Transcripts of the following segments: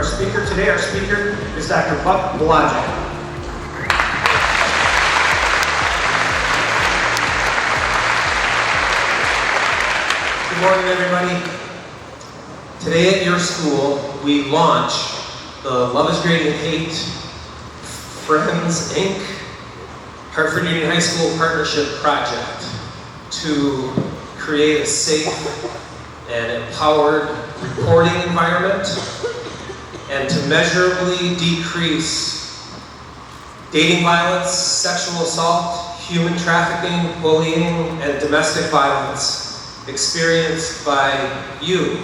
our speaker today. Our speaker is Dr. Blodgett. Good morning, everybody. Today at your school, we launch the Love is Great and Hate Friends, Inc. Hartford Union High School Partnership Project to create a safe and empowered reporting environment and to measurably decrease dating violence, sexual assault, human trafficking, bullying, and domestic violence experienced by you,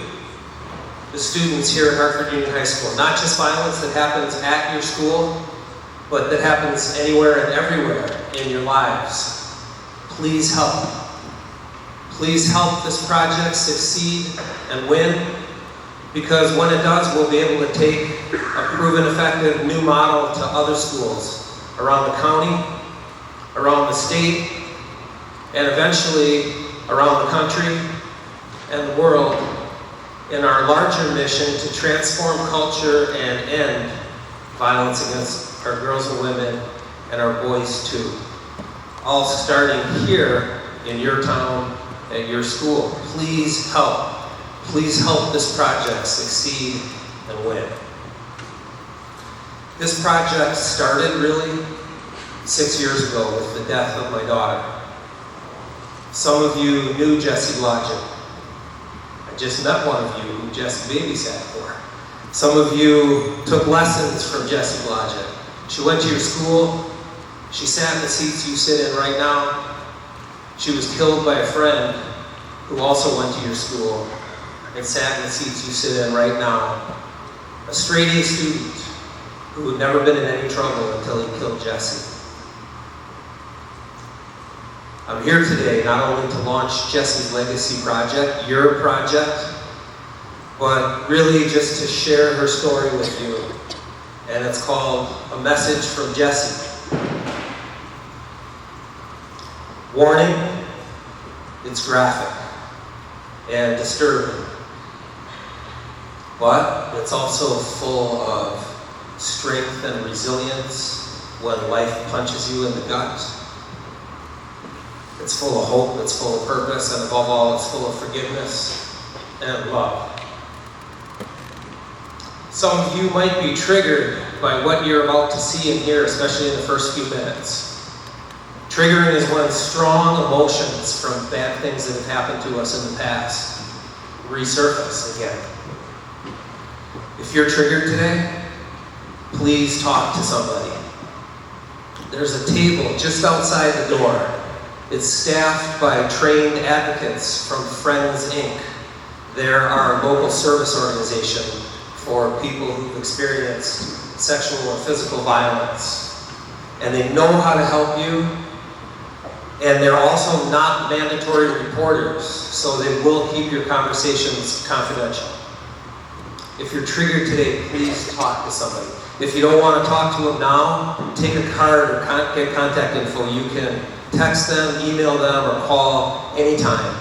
the students here at Hartford Union High School. Not just violence that happens at your school, but that happens anywhere and everywhere in your lives. Please help. Please help this project succeed and win, because when it does, we'll be able to take a proven effective new model to other schools around the county, around the state, and eventually around the country and the world in our larger mission to transform culture and end violence against our girls and women and our boys too. All starting here in your town, at your school. Please help. Please help this project succeed and win. This project started really 6 years ago with the death of my daughter. Some of you knew Jessie Blodgett. I just met one of you who Jessie babysat for. Some of you took lessons from Jessie Blodgett. She went to your school. She sat in the seats you sit in right now. She was killed by a friend who also went to your school and sat in the seats you sit in right now. A straight A student who had never been in any trouble until he killed Jessie. I'm here today not only to launch Jessie's Legacy Project, your project, but really just to share her story with you. And it's called A Message from Jessie. Warning, it's graphic and disturbing, but it's also full of strength and resilience when life punches you in the gut. It's full of hope, it's full of purpose, and above all, it's full of forgiveness and love. Some of you might be triggered by what you're about to see and hear, especially in the first few minutes. Triggering is when strong emotions from bad things that have happened to us in the past resurface again. If you're triggered today, please talk to somebody. There's a table just outside the door. It's staffed by trained advocates from Friends, Inc. They're our local service organization for people who've experienced sexual or physical violence. And they know how to help you. And they're also not mandatory reporters, so they will keep your conversations confidential. If you're triggered today, please talk to somebody. If you don't want to talk to them now, take a card or get contact info. You can text them, email them, or call anytime,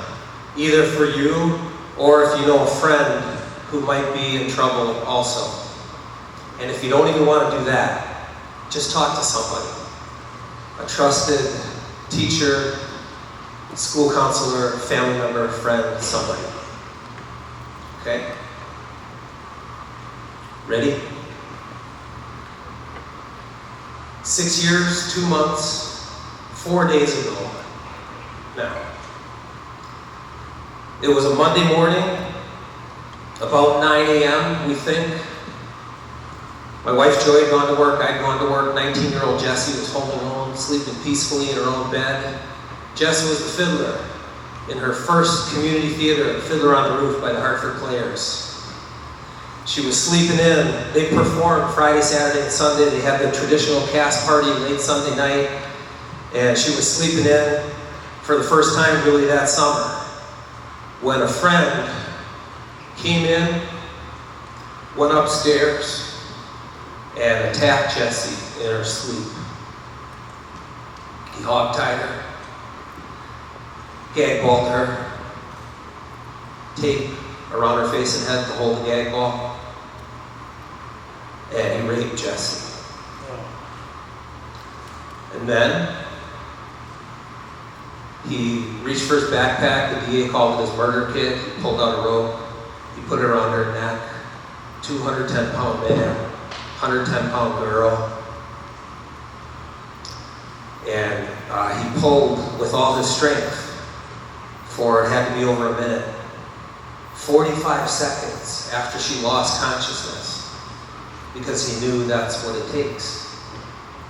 either for you or if you know a friend who might be in trouble also. And if you don't even want to do that, just talk to somebody. A trusted teacher, school counselor, family member, friend, somebody. Okay? Ready? 6 years, 2 months, 4 days ago now. It was a Monday morning, about 9 a.m., we think. My wife Joy had gone to work, I'd gone to work. 19-year-old Jessie was home alone, sleeping peacefully in her own bed. Jessie was the fiddler in her first community theater, Fiddler on the Roof by the Hartford Players. She was sleeping in. They performed Friday, Saturday, and Sunday. They had the traditional cast party late Sunday night, and she was sleeping in for the first time really that summer when a friend came in, went upstairs, and attacked Jessie in her sleep. He hog-tied her, gag-balled her, tape around her face and head to hold the gag ball. and he raped Jessie. And then he reached for his backpack. The DA called it his murder kit. He pulled out a rope. He put it around her neck. 210-pound man, 110-pound girl. And he pulled with all his strength for it had to be over a minute. 45 seconds after she lost consciousness, because he knew that's what it takes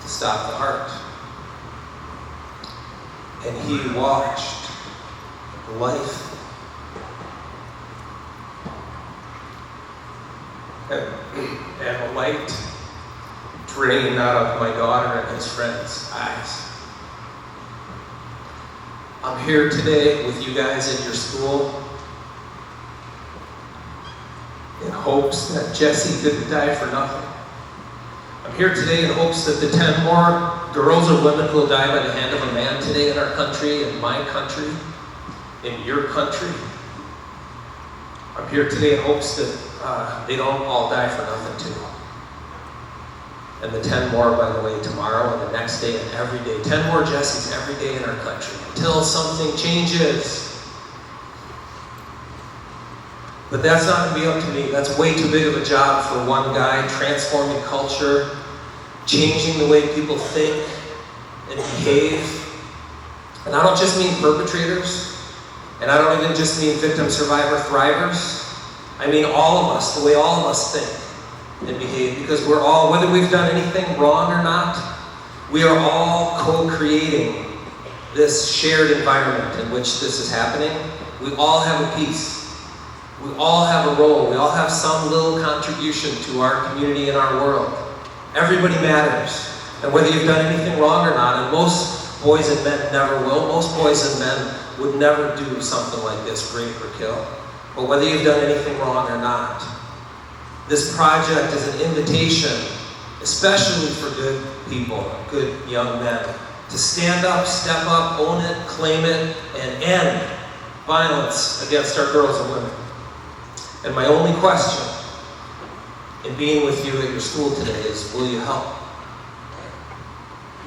to stop the heart. And he watched life and a light drain out of my daughter and his friend's eyes. I'm here today with you guys at your school in hopes that Jessie didn't die for nothing. I'm here today in hopes that the 10 more girls or women who will die by the hand of a man today in our country, in my country, in your country. I'm here today in hopes that they don't all die for nothing too. And the 10 more, by the way, tomorrow and the next day and every day. 10 more Jessies every day in our country until something changes. But that's not going to be up to me. That's way too big of a job for one guy, transforming culture, changing the way people think and behave. And I don't just mean perpetrators, and I don't even just mean victim, survivor, thrivers. I mean all of us, the way all of us think and behave, because we're all, whether we've done anything wrong or not, we are all co-creating this shared environment in which this is happening. We all have a piece. We all have a role. We all have some little contribution to our community and our world. Everybody matters. And whether you've done anything wrong or not, and most boys and men never will, most boys and men would never do something like this, rape or kill. But whether you've done anything wrong or not, this project is an invitation, especially for good people, good young men, to stand up, step up, own it, claim it, and end violence against our girls and women. And my only question in being with you at your school today is, will you help?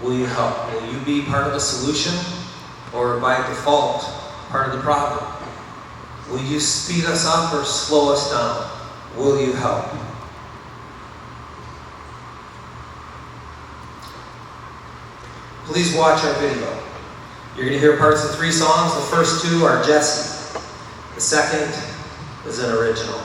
Will you help? Will you be part of the solution, or by default, part of the problem? Will you speed us up or slow us down? Will you help? Please watch our video. You're going to hear parts of 3 songs. The first 2 are Jessie. The second is an original.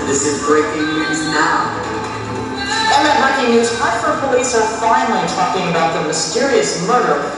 This is breaking news now. And that breaking news, Hartford police are finally talking about the mysterious murder.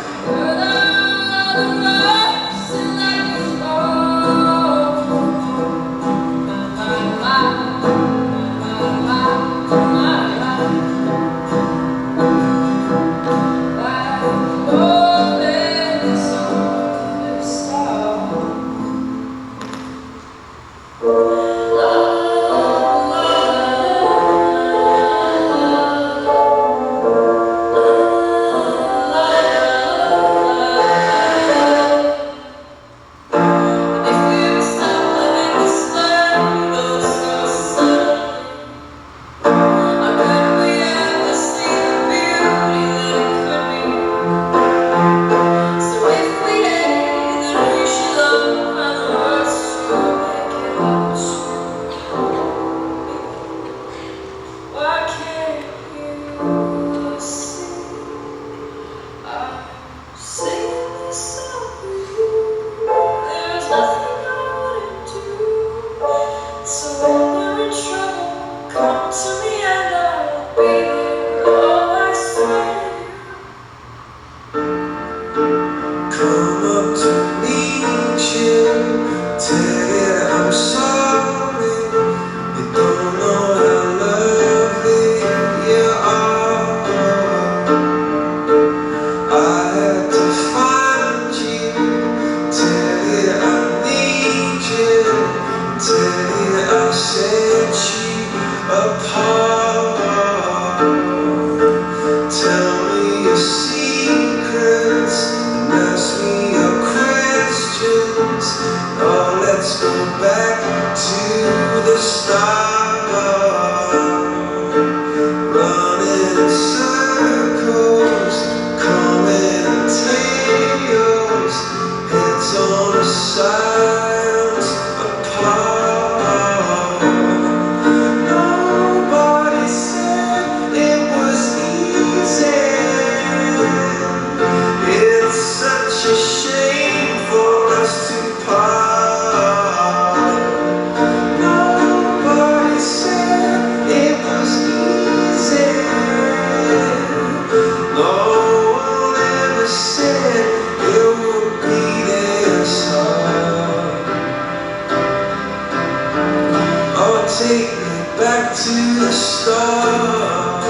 take me back to the start.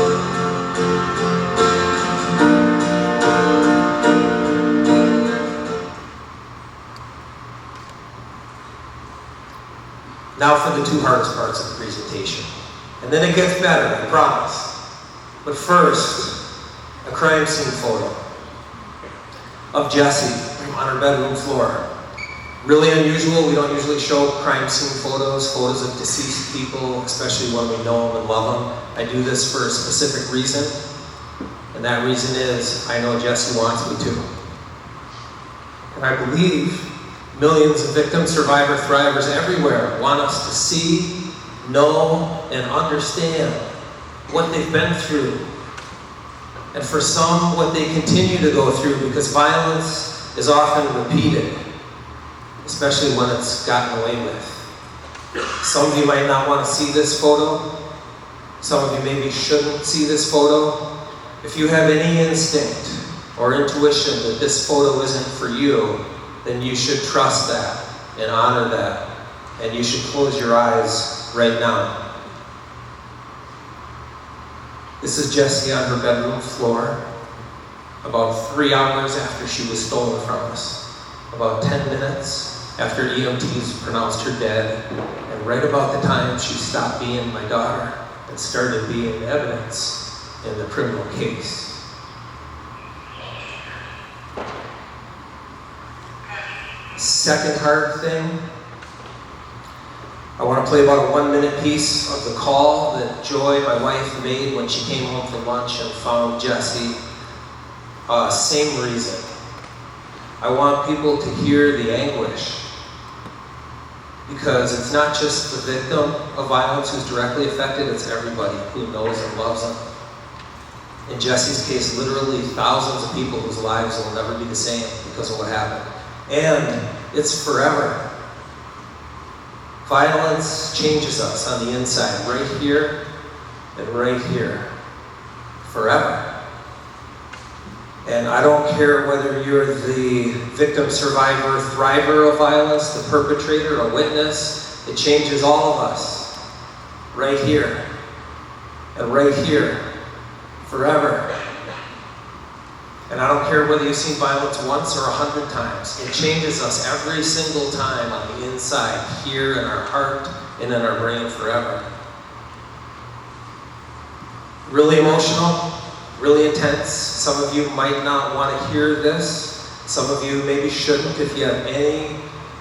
Now for the two hardest parts of the presentation. And then it gets better, I promise. But first, a crime scene photo of Jessie on her bedroom floor. Really unusual. We don't usually show crime scene photos of deceased people, especially when we know them and love them. I do this for a specific reason, and that reason is I know Jessie wants me to. And I believe millions of victims, survivors, thrivers everywhere want us to see, know, and understand what they've been through. And for some, what they continue to go through, because violence is often repeated, especially when it's gotten away with. Some of you might not want to see this photo. Some of you maybe shouldn't see this photo. If you have any instinct or intuition that this photo isn't for you, then you should trust that and honor that. And you should close your eyes right now. This is Jessie on her bedroom floor, about 3 hours after she was stolen from us. About 10 minutes after EMTs pronounced her dead, and right about the time she stopped being my daughter and started being evidence in the criminal case. Second hard thing, I want to play about a 1-minute piece of the call that Joy, my wife, made when she came home from lunch and found Jessie. Same reason. I want people to hear the anguish, because it's not just the victim of violence who's directly affected, it's everybody who knows and loves them. In Jessie's case, literally thousands of people whose lives will never be the same because of what happened. And it's forever. Violence changes us on the inside, right here and right here, forever. And I don't care whether you're the victim, survivor, thriver of violence, the perpetrator, a witness, it changes all of us, right here and right here, forever. And I don't care whether you've seen violence once or 100 times. It changes us every single time on the inside, here in our heart and in our brain forever. Really emotional, really intense. Some of you might not want to hear this. Some of you maybe shouldn't. If you have any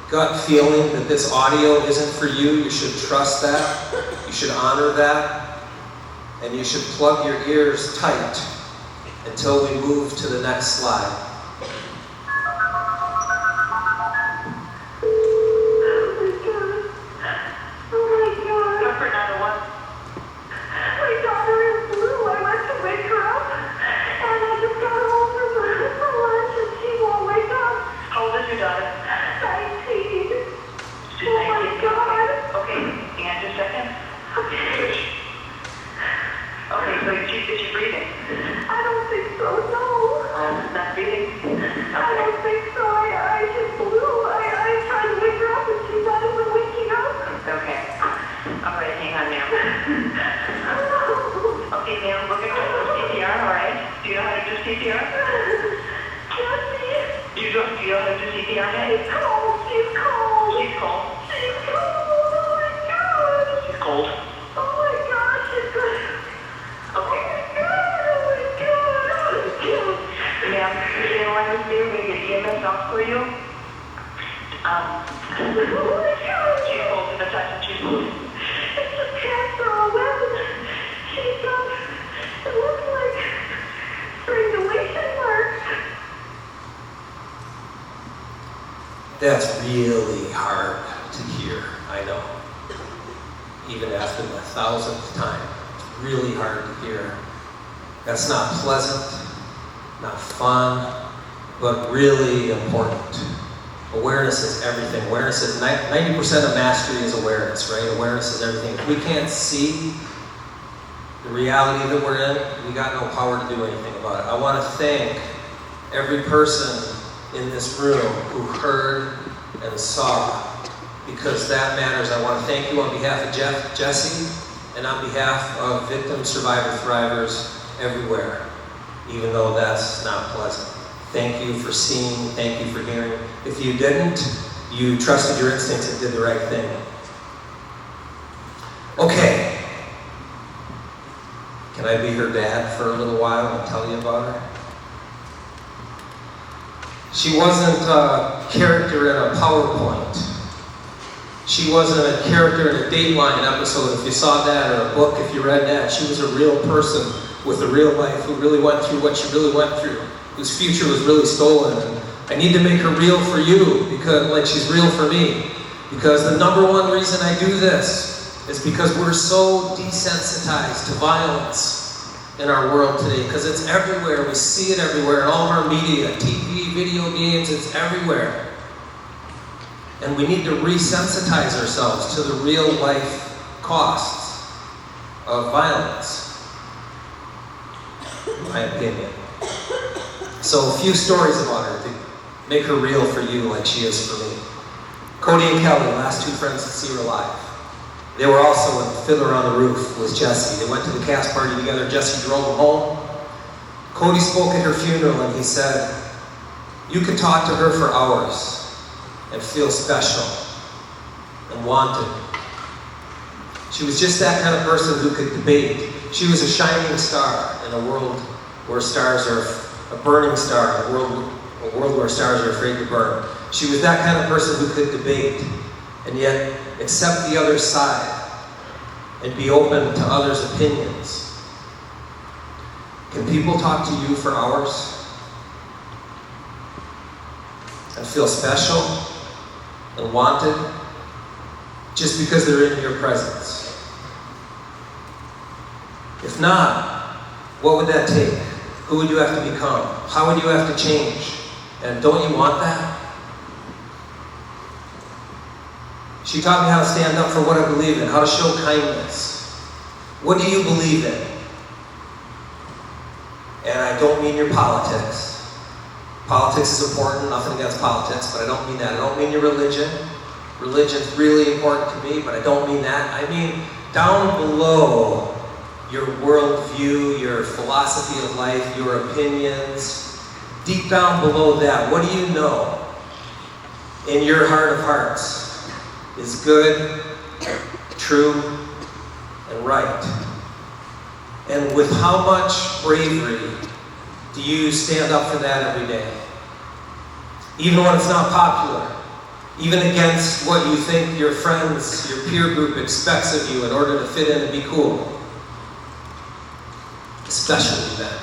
gut feeling that this audio isn't for you, you should trust that. You should honor that. And you should plug your ears tight until we move to the next slide. That's really hard to hear, I know. Even after the 1,000th time, it's really hard to hear. That's not pleasant, not fun, but really important. Awareness is everything. Awareness is 90% of mastery is awareness, right? Awareness is everything. If we can't see the reality that we're in, we got no power to do anything about it. I want to thank every person in this room who heard and saw because that matters. I want to thank you on behalf of Jessie and on behalf of victim survivor thrivers everywhere, even though that's not pleasant. Thank you for seeing, thank you for hearing. If you didn't, you trusted your instincts and did the right thing. Okay. Can I be her dad for a little while and tell you about her? She wasn't a character in a PowerPoint. She wasn't a character in a Dateline episode, if you saw that, or a book, if you read that. She was a real person with a real life who really went through what she really went through, whose future was really stolen. And I need to make her real for you, because like she's real for me. Because the number one reason I do this is because we're so desensitized to violence in our world today, because it's everywhere. We see it everywhere in all of our media, TV, video games, it's everywhere. And we need to resensitize ourselves to the real life costs of violence, in my opinion. So a few stories about her to make her real for you like she is for me. Cody and Kelly, last two friends to see her alive. They were also in Fiddler on the Roof with Jessie. They went to the cast party together. Jessie drove them home. Cody spoke at her funeral and he said, "You could talk to her for hours and feel special and wanted. She was just that kind of person who could debate. She was a shining star in a world where stars are a burning star, a world where stars are afraid to burn. She was that kind of person who could debate and yet accept the other side and be open to others' opinions. Can people talk to you for hours and feel special and wanted just because they're in your presence? If not, what would that take? Who would you have to become? How would you have to change? And don't you want that? She taught me how to stand up for what I believe in, how to show kindness. What do you believe in? And I don't mean your politics. Politics is important, nothing against politics, but I don't mean that. I don't mean your religion. Religion's really important to me, but I don't mean that. I mean down below your worldview, your philosophy of life, your opinions. Deep down below that, what do you know in your heart of hearts is good, true, and right? And with how much bravery do you stand up for that every day? Even when it's not popular, even against what you think your friends, your peer group expects of you in order to fit in and be cool. Especially then.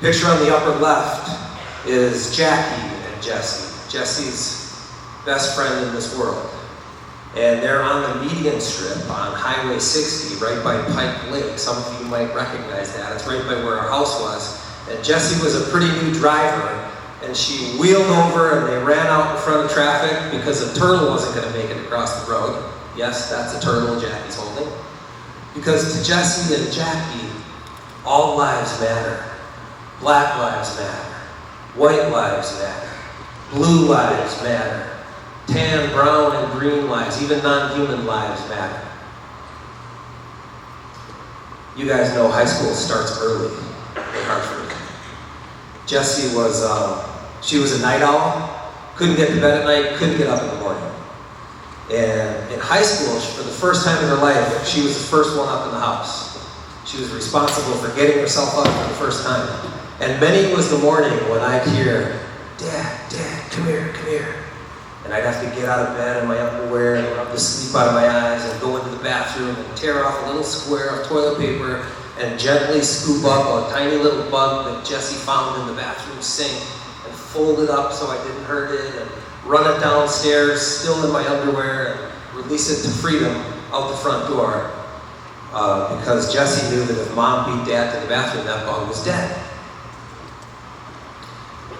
Picture on the upper left is Jackie and Jessie. Jessie's best friend in this world. And they're on the median strip on Highway 60, right by Pike Lake. Some of you might recognize that. It's right by where our house was. And Jessie was a pretty new driver, and she wheeled over and they ran out in front of traffic because a turtle wasn't going to make it across the road. Yes, that's a turtle Jackie's holding. Because to Jessie and Jackie, all lives matter. Black lives matter. White lives matter. Blue lives matter. Tan, brown, and green lives, even non-human lives matter. You guys know high school starts early in Hartford. Jessie was, she was a night owl, couldn't get to bed at night, couldn't get up in the morning. And in high school, for the first time in her life, she was the first one up in the house. She was responsible for getting herself up for the first time. And many was the morning when I'd hear, "Dad, Dad, come here, come here." And I'd have to get out of bed in my underwear and rub the sleep out of my eyes and go into the bathroom and tear off a little square of toilet paper and gently scoop up a tiny little bug that Jessie found in the bathroom sink and fold it up so I didn't hurt it and run it downstairs still in my underwear and release it to freedom out the front door. Because Jessie knew that if Mom beat Dad to the bathroom, that bug was dead.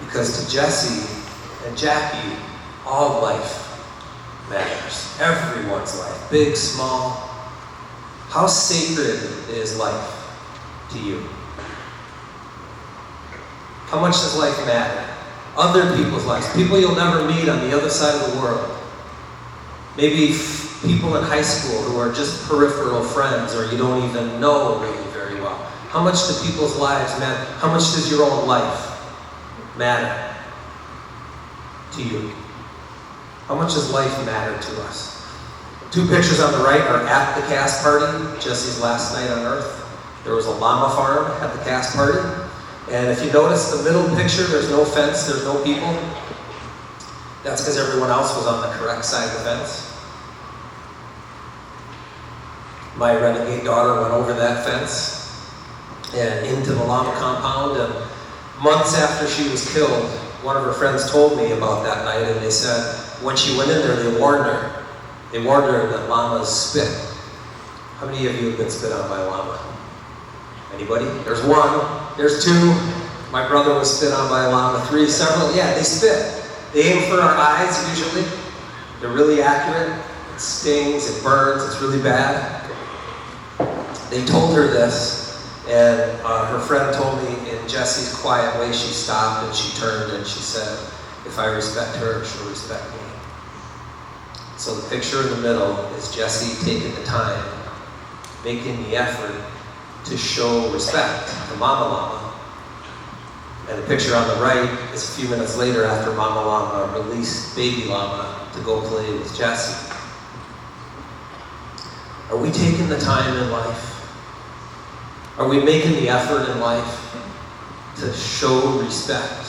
Because to Jessie and Jackie, all life matters. Everyone's life, big, small. How sacred is life to you? How much does life matter? other people's lives, people you'll never meet on the other side of the world. Maybe people in high school who are just peripheral friends or you don't even know really very well. How much do people's lives matter? How much does your own life matter to you? How much does life matter to us? 2 pictures on the right are at the cast party, Jessie's last night on Earth. There was a llama farm at the cast party. And if you notice the middle picture, there's no fence, there's no people. That's because everyone else was on the correct side of the fence. My renegade daughter went over that fence and into the llama compound, and months after she was killed, one of her friends told me about that night, and they said when she went in there, they warned her that llamas spit. How many of you have been spit on by a llama? Anybody? There's 1, there's 2. My brother was spit on by a llama. 3, several. Yeah, they spit. They aim for our eyes usually. They're really accurate. It stings, it burns, it's really bad. They told her this, and her friend told me in Jessie's quiet way, she stopped and she turned and she said, if I respect her, she'll respect me. So the picture in the middle is Jessie taking the time, making the effort to show respect to Mama Llama. And the picture on the right is a few minutes later after Mama Llama released baby llama to go play with Jessie. Are we taking the time in life? Are we making the effort in life to show respect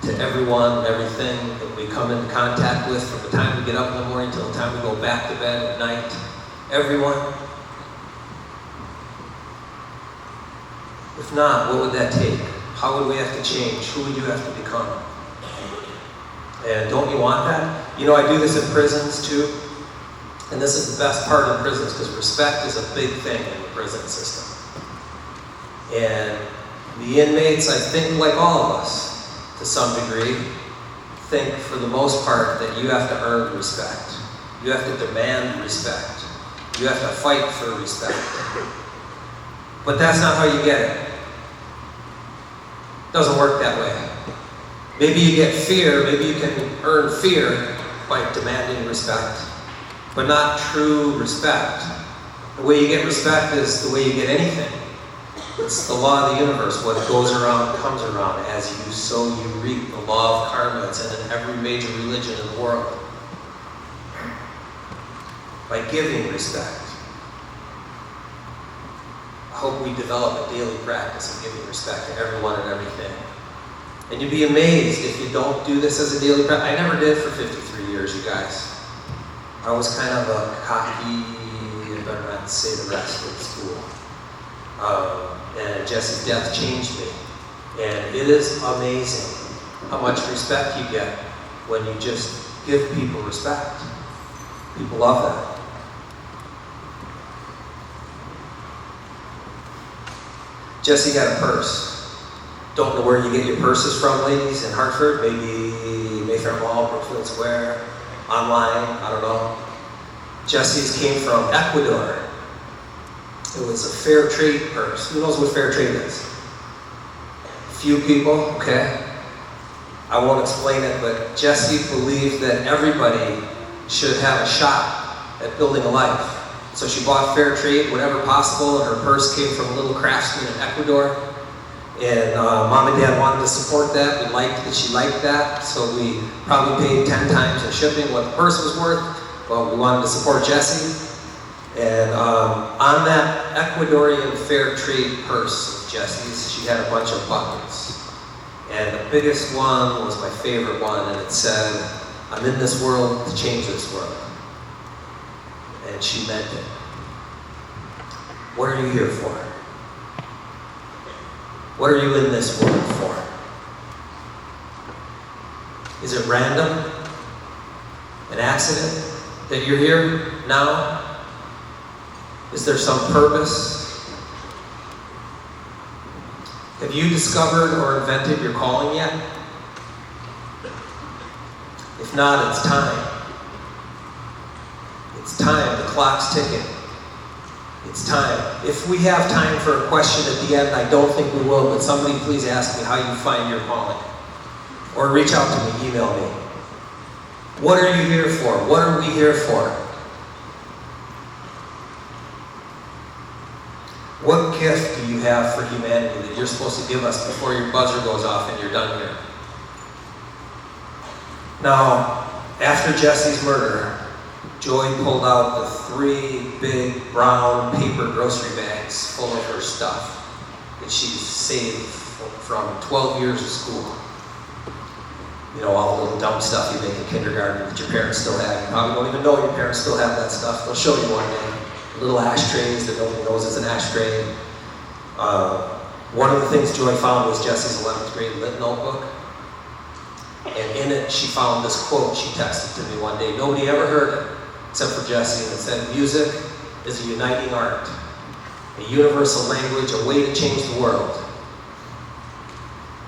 to everyone and everything that we come into contact with from the time we get up in the morning till the time we go back to bed at night? Everyone? If not, what would that take? How would we have to change? Who would you have to become? And don't you want that? You know, I do this in prisons too. And this is the best part in prisons because respect is a big thing in the prison system. And the inmates, I think like all of us, to some degree, think for the most part that you have to earn respect. You have to demand respect. You have to fight for respect. But that's not how you get it. It doesn't work that way. Maybe you get fear, maybe you can earn fear by demanding respect, but not true respect. The way you get respect is the way you get anything. It's the law of the universe. What goes around comes around. As you sow, you reap. The law of karma. It's in every major religion in the world. By giving respect. I hope we develop a daily practice of giving respect to everyone and everything. And you'd be amazed if you don't do this as a daily practice. I never did for 53 years, you guys. I was kind of a cocky, I better not say the rest of school. And Jessie's death changed me. And it is amazing how much respect you get when you just give people respect. People love that. Jessie got a purse. Don't know where you get your purses from, ladies, in Hartford. Maybe Mayfair Mall, Brooklyn Square, online, I don't know. Jessie's came from Ecuador. It was a fair trade purse. Who knows what fair trade is? Few people, okay? I won't explain it, but Jessie believed that everybody should have a shot at building a life. So she bought fair trade, whatever possible, and her purse came from a little craftsman in Ecuador. And Mom and Dad wanted to support that. We liked that she liked that, so we probably paid 10 times in shipping what the purse was worth, but we wanted to support Jessie. And on that Ecuadorian fair trade purse of Jessie's, she had a bunch of buttons. And the biggest one was my favorite one, and it said, "I'm in this world to change this world." And she meant it. What are you here for? What are you in this world for? Is it random? An accident that you're here now? Is there some purpose? Have you discovered or invented your calling yet? If not, it's time. It's time. The clock's ticking. It's time. If we have time for a question at the end, I don't think we will, but somebody please ask me how you find your calling. or reach out to me, email me. What are you here for? What are we here for? What gift do you have for humanity that you're supposed to give us before your buzzer goes off and you're done here? Now, after Jessie's murder, Joy pulled out the 3 big brown paper grocery bags full of her stuff that she saved from 12 years of school. You know, all the little dumb stuff you make in kindergarten that your parents still have. You probably don't even know your parents still have that stuff. They'll show you one day. Little ashtrays that nobody knows is an ashtray. One of the things Joy found was Jessie's 11th grade lit notebook. And in it, she found this quote she texted to me one day. Nobody ever heard it, except for Jessie. And it said, "Music is a uniting art, a universal language, a way to change the world."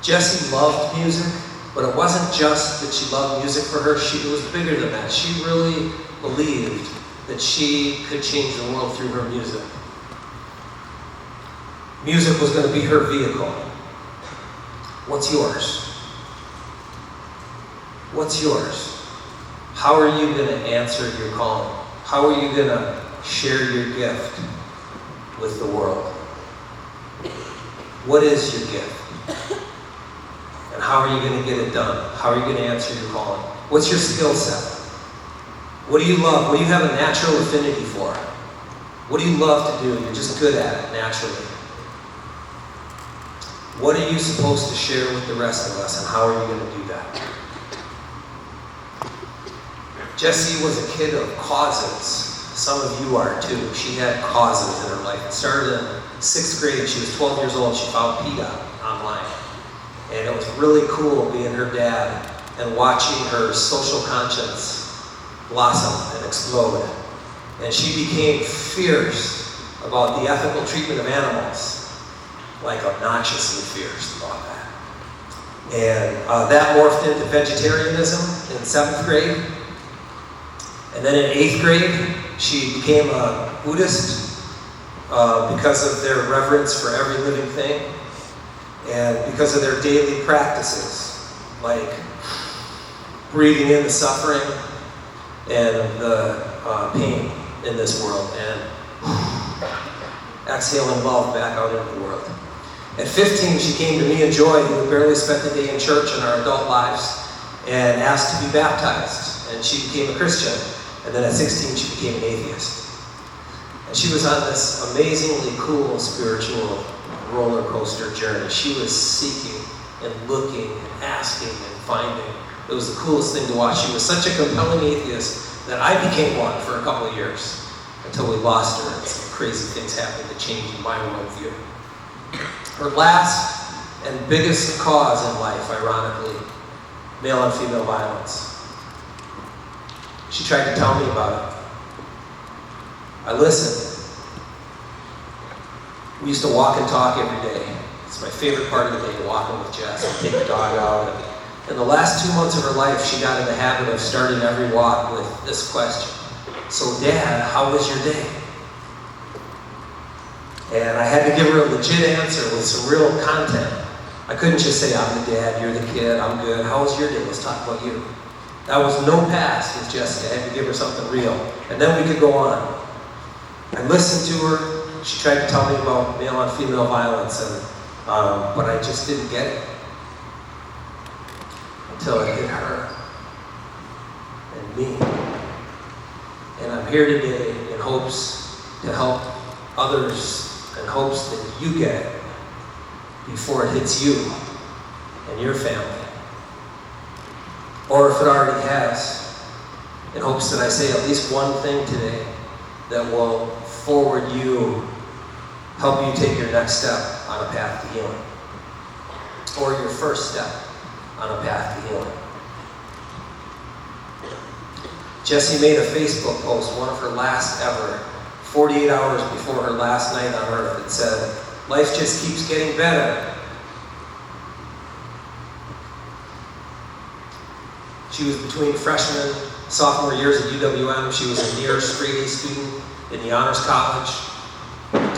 Jessie loved music, but it wasn't just that she loved music for her. It was bigger than that. She really believed that she could change the world through her music. Music was going to be her vehicle. What's yours? What's yours? How are you going to answer your calling? How are you going to share your gift with the world? What is your gift? And how are you going to get it done? How are you going to answer your calling? What's your skill set? What do you love? What do you have a natural affinity for? What do you love to do? You're just good at it naturally. What are you supposed to share with the rest of us, and how are you going to do that? Jessie was a kid of causes. Some of you are too. She had causes in her life. It started in 6th grade. She was 12 years old. She found PETA online. And it was really cool being her dad and watching her social conscience blossom and explode. And she became fierce about the ethical treatment of animals, like obnoxiously fierce about that. And that morphed into vegetarianism in 7th grade. And then in 8th grade, she became a Buddhist because of their reverence for every living thing and because of their daily practices, like breathing in the suffering and the pain in this world, and exhaling love back out into the world. At 15, she came to me and Joy, who had barely spent a day in church in our adult lives, and asked to be baptized. And she became a Christian. And then at 16, she became an atheist. And she was on this amazingly cool spiritual roller coaster journey. She was seeking and looking and asking and finding. It was the coolest thing to watch. She was such a compelling atheist that I became one for a couple of years until we lost her and some crazy things happened that changed my worldview. Her last and biggest cause in life, ironically, male and female violence. She tried to tell me about it. I listened. We used to walk and talk every day. It's my favorite part of the day, walking with Jess and take the dog out. And in the last 2 months of her life, she got in the habit of starting every walk with this question. "So Dad, how was your day?" And I had to give her a legit answer with some real content. I couldn't just say, "I'm the dad, you're the kid, I'm good. How was your day? Let's talk about you." That was no pass with Jessie. I had to give her something real. And then we could go on. I listened to her. She tried to tell me about male and female violence, and but I just didn't get it until it hit her and me. And I'm here today in hopes to help others, in hopes that you get it before it hits you and your family. Or if it already has, in hopes that I say at least one thing today that will forward you, help you take your next step on a path to healing. Or your first step on a path to healing. Jessie made a Facebook post, one of her last ever, 48 hours before her last night on earth. It said, "Life just keeps getting better." She was between freshman, sophomore years at UWM. She was a near straight-A student in the honors college.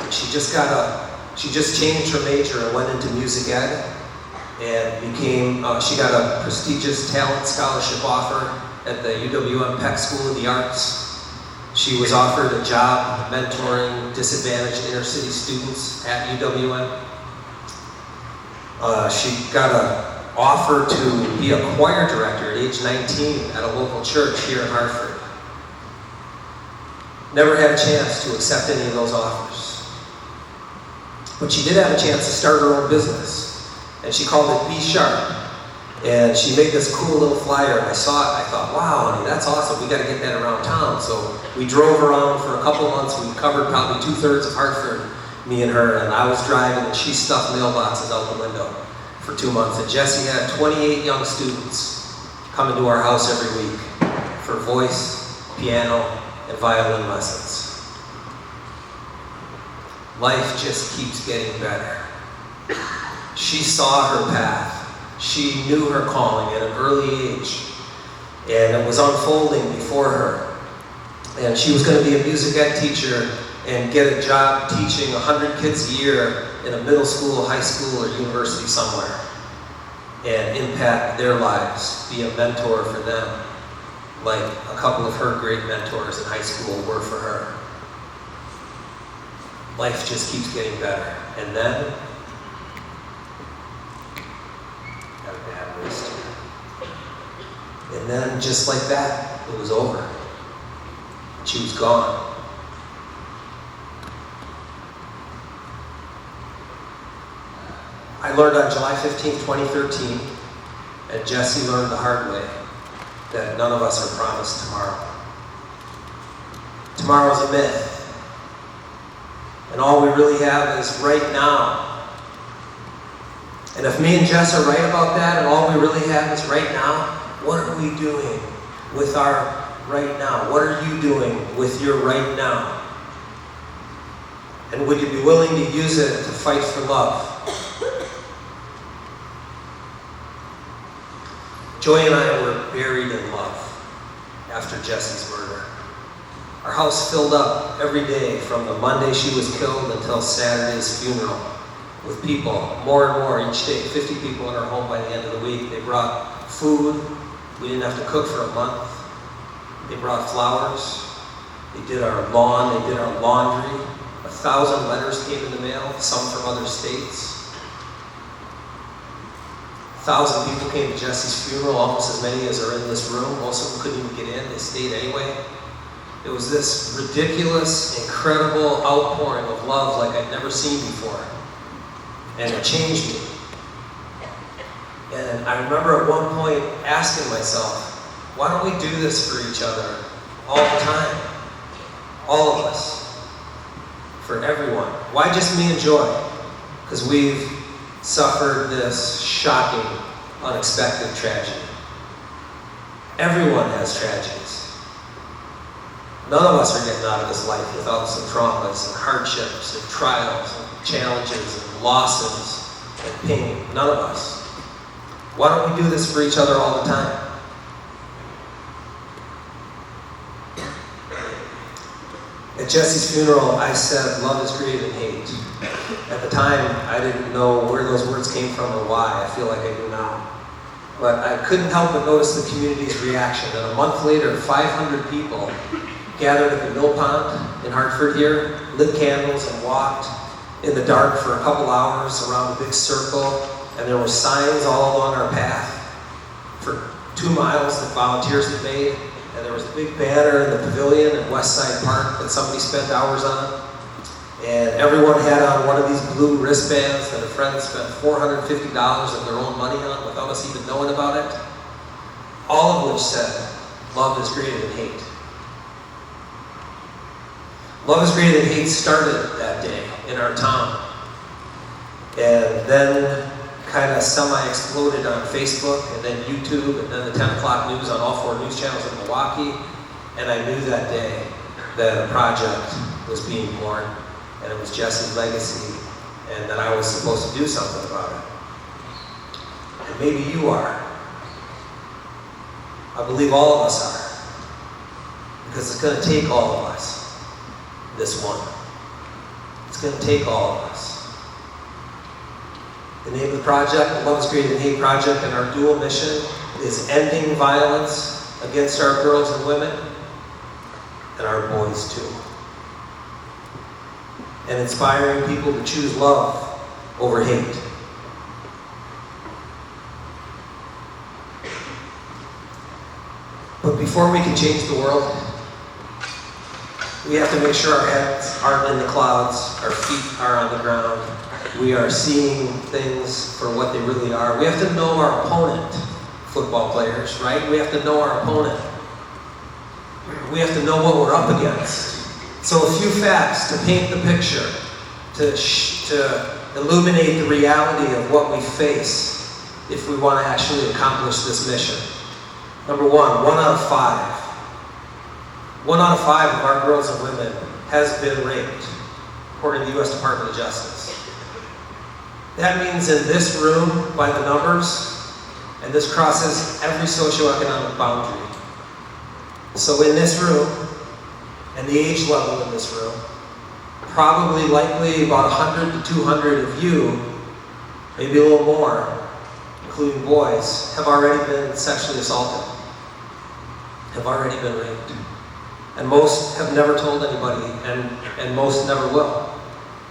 She just changed her major and went into music ed. and she got a prestigious talent scholarship offer at the UWM Peck School of the Arts. She was offered a job mentoring disadvantaged inner city students at UWM. She got an offer to be a choir director at age 19 at a local church here in Hartford. Never had a chance to accept any of those offers. But she did have a chance to start her own business, and she called it Be Sharp. And she made this cool little flyer, and I saw it, I thought, wow, honey, that's awesome, we gotta get that around town. So we drove around for a couple of months, we covered probably 2/3 of Hartford, me and her, and I was driving, and she stuffed mailboxes out the window for 2 months. And Jessie had 28 young students coming to our house every week for voice, piano, and violin lessons. Life just keeps getting better. She saw her path. She knew her calling at an early age, and it was unfolding before her. And she was going to be a music ed teacher and get a job teaching 100 kids a year in a middle school, high school, or university somewhere, and impact their lives, be a mentor for them, like a couple of her great mentors in high school were for her. Life just keeps getting better. And then, and then, just like that, it was over. She was gone. I learned on July 15th, 2013, and Jessie learned the hard way, that none of us are promised tomorrow. Tomorrow's a myth. And all we really have is right now. And if me and Jess are right about that, and all we really have is right now, what are we doing with our right now? What are you doing with your right now? And would you be willing to use it to fight for love? Joy and I were buried in love after Jessie's murder. Our house filled up every day from the Monday she was killed until Saturday's funeral with people, more and more each day, 50 people in our home by the end of the week. They brought food. We didn't have to cook for a month. They brought flowers. They did our lawn. They did our laundry. 1,000 letters came in the mail, some from other states. 1,000 people came to Jessie's funeral, almost as many as are in this room. Most of them couldn't even get in. They stayed anyway. It was this ridiculous, incredible outpouring of love like I'd never seen before. And it changed me. And I remember at one point asking myself, why don't we do this for each other all the time? All of us. For everyone. Why just me and Joy? Because we've suffered this shocking, unexpected tragedy. Everyone has tragedies. None of us are getting out of this life without some traumas and hardships and trials and challenges and losses and pain. None of us. Why don't we do this for each other all the time? At Jessie's funeral, I said, love is greater than hate. At the time, I didn't know where those words came from or why. I feel like I do now. But I couldn't help but notice the community's reaction. And a month later, 500 people gathered at the mill pond in Hartford here, lit candles and walked in the dark for a couple hours around a big circle. And there were signs all along our path for 2 miles that volunteers had made. And there was a big banner in the pavilion at Westside Park that somebody spent hours on. And everyone had on one of these blue wristbands that a friend spent $450 of their own money on without us even knowing about it. All of which said, love is greater than hate. Love is greater than hate started that day in our town. And then kind of semi-exploded on Facebook, and then YouTube, and then the 10 o'clock news on all 4 news channels in Milwaukee. And I knew that day that a project was being born, and it was Jessie's legacy, and that I was supposed to do something about it. And maybe you are. I believe all of us are. Because it's going to take all of us, this one. It's going to take all of us. The name of the project, the Love is Greater Than Hate Project, and our dual mission is ending violence against our girls and women, and our boys too. And inspiring people to choose love over hate. But before we can change the world, we have to make sure our heads aren't in the clouds, our feet are on the ground. We are seeing things for what they really are. We have to know our opponent, football players, right? We have to know our opponent. We have to know what we're up against. So a few facts to paint the picture, to illuminate the reality of what we face if we want to actually accomplish this mission. Number one, 1 out of 5. 1 out of 5 of our girls and women has been raped, according to the U.S. Department of Justice. That means in this room, by the numbers, and this crosses every socioeconomic boundary. So in this room, and the age level in this room, probably likely about 100 to 200 of you, maybe a little more, including boys, have already been sexually assaulted, have already been raped. And most have never told anybody, and most never will.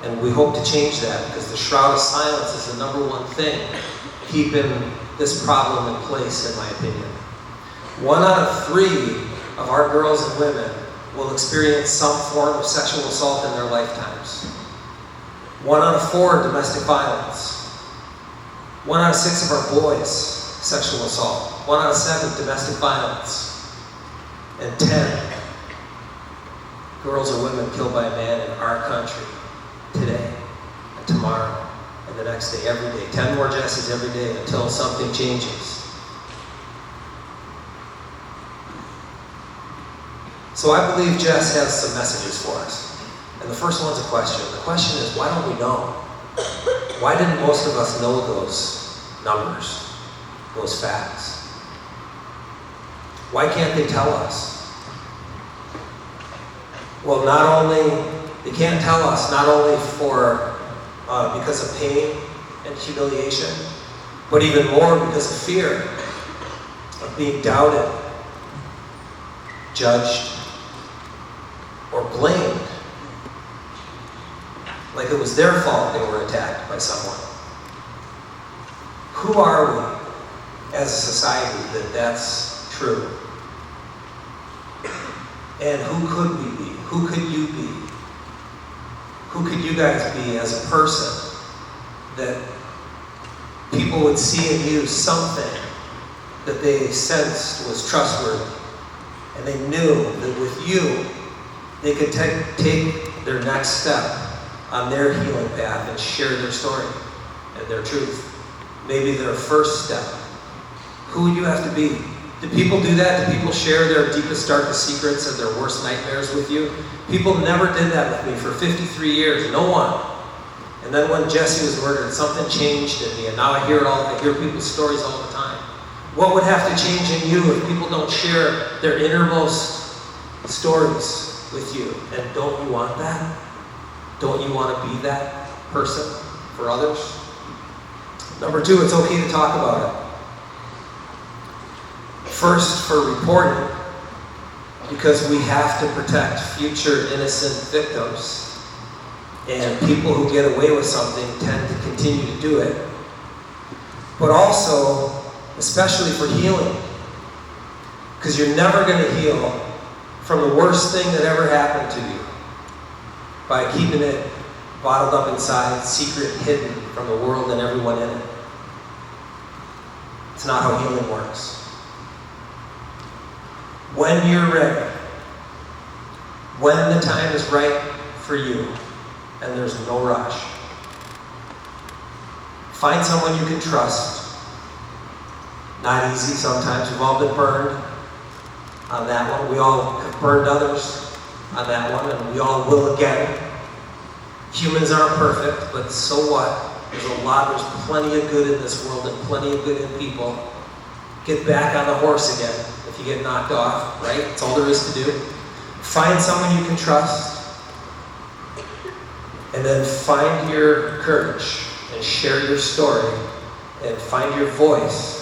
And we hope to change that, because the shroud of silence is the number one thing keeping this problem in place, in my opinion. 1 out of 3 of our girls and women will experience some form of sexual assault in their lifetimes. 1 out of 4, domestic violence. 1 out of 6 of our boys, sexual assault. 1 out of 7, domestic violence. And 10, girls or women killed by a man in our country today and tomorrow and the next day, every day. 10 more Jessies every day until something changes. So I believe Jess has some messages for us. And the first one's a question. The question is, why don't we know? Why didn't most of us know those numbers, those facts? Why can't they tell us? Well, they can't tell us not only because of pain and humiliation, but even more because of fear of being doubted, judged, or blamed, like it was their fault they were attacked by someone. Who are we as a society that that's true? And who could we be? Who could you be? Who could you guys be as a person that people would see in you something that they sensed was trustworthy, and they knew that with you they could take their next step on their healing path and share their story and their truth, maybe their first step? Who would you have to be? Do people do that? Do people share their deepest, darkest secrets and their worst nightmares with you? People never did that with me for 53 years. No one. And then when Jessie was murdered, something changed in me, and now I hear people's stories all the time. What would have to change in you if people don't share their innermost stories with you? And don't you want that? Don't you want to be that person for others? Number 2, it's okay to talk about it. First, for reporting, because we have to protect future innocent victims, and people who get away with something tend to continue to do it. But also, especially for healing, because you're never going to heal from the worst thing that ever happened to you by keeping it bottled up inside, secret, hidden from the world and everyone in it. It's not how healing works. When you're ready, when the time is right for you, and there's no rush, find someone you can trust. Not easy sometimes. We've all been burned on that one. We all have burned others on that one, and we all will again. Humans aren't perfect, but so what? There's plenty of good in this world and plenty of good in people. Get back on the horse again if you get knocked off, right? That's all there is to do. Find someone you can trust, and then find your courage and share your story and find your voice.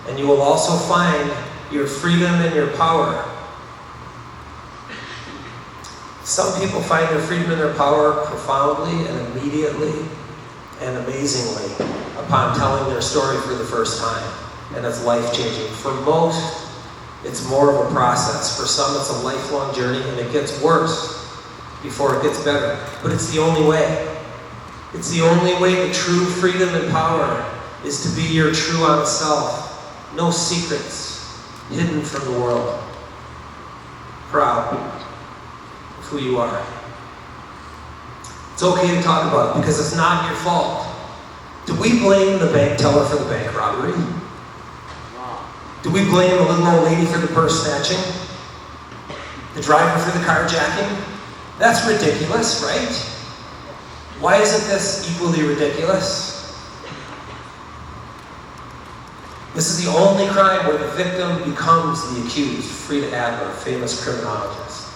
And you will also find your freedom and your power. Some people find their freedom and their power profoundly and immediately and amazingly upon telling their story for the first time. And it's life-changing. For most, it's more of a process. For some, it's a lifelong journey, and it gets worse before it gets better. But it's the only way. It's the only way to true freedom and power is to be your true honest self. No secrets hidden from the world. Proud of who you are. It's okay to talk about it because it's not your fault. Do we blame the bank teller for the bank robbery? Do we blame the little old lady for the purse snatching? The driver for the carjacking? That's ridiculous, right? Why isn't this equally ridiculous? This is the only crime where the victim becomes the accused. Frida Adler, famous criminologist.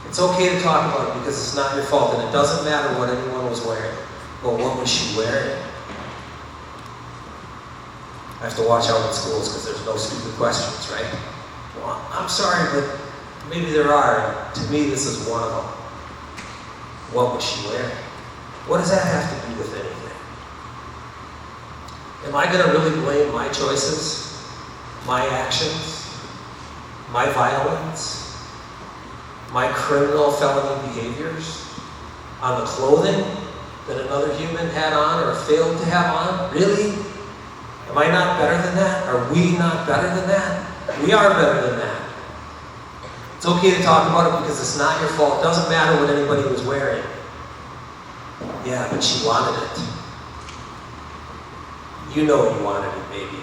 It's okay to talk about it because it's not your fault, and it doesn't matter what anyone was wearing. Well, what was she wearing? I have to watch out in schools because there's no stupid questions, right? Well, I'm sorry, but maybe there are. To me, this is one of them. What was she wearing? What does that have to do with anything? Am I going to really blame my choices, my actions, my violence, my criminal felony behaviors on the clothing that another human had on or failed to have on? Really? Am I not better than that? Are we not better than that? We are better than that. It's okay to talk about it because it's not your fault. It doesn't matter what anybody was wearing. Yeah, but she wanted it. You know you wanted it, maybe.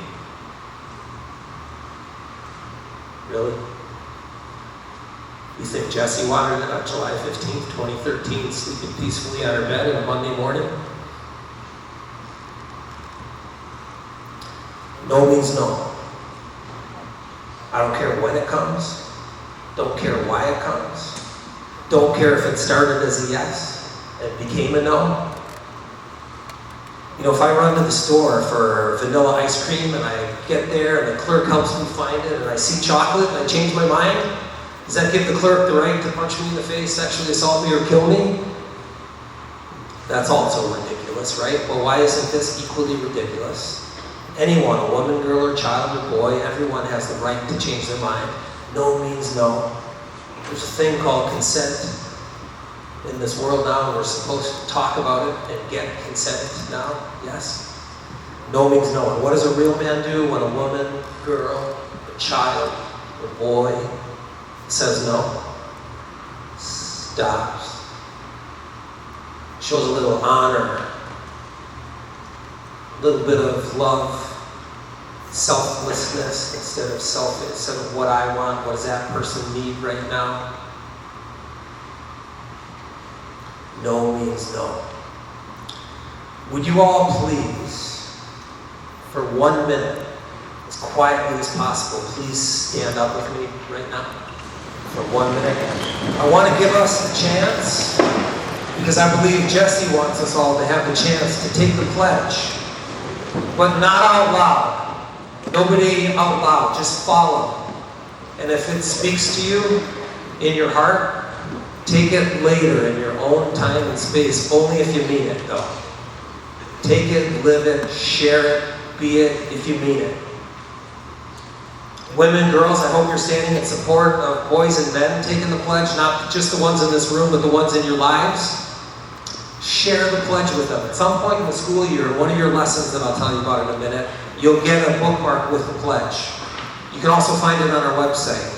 Really? You think Jessie wanted it on July 15th, 2013, sleeping peacefully on her bed on a Monday morning? No means no. I don't care when it comes. Don't care why it comes. Don't care if it started as a yes and became a no. You know, if I run to the store for vanilla ice cream and I get there and the clerk helps me find it and I see chocolate and I change my mind, does that give the clerk the right to punch me in the face, sexually assault me, or kill me? That's also ridiculous, right? Well, why isn't this equally ridiculous? Anyone, a woman, girl, or child, or boy, everyone has the right to change their mind. No means no. There's a thing called consent in this world now, and we're supposed to talk about it and get consent now. Yes? No means no. And what does a real man do when a woman, girl, a child, or boy says no? Stops. Shows a little honor, a little bit of love, selflessness instead of what I want. What does that person need right now? No means no. Would you all please, for 1 minute, as quietly as possible, please stand up with me right now for 1 minute. I want to give us the chance, because I believe Jessie wants us all to have the chance to take the pledge, but not out loud. Nobody out loud, just follow. And if it speaks to you in your heart, take it later in your own time and space, only if you mean it, though. Take it, live it, share it, be it if you mean it. Women, girls, I hope you're standing in support of boys and men taking the pledge, not just the ones in this room, but the ones in your lives. Share the pledge with them. At some point in the school year, one of your lessons that I'll tell you about in a minute, you'll get a bookmark with the pledge. You can also find it on our website.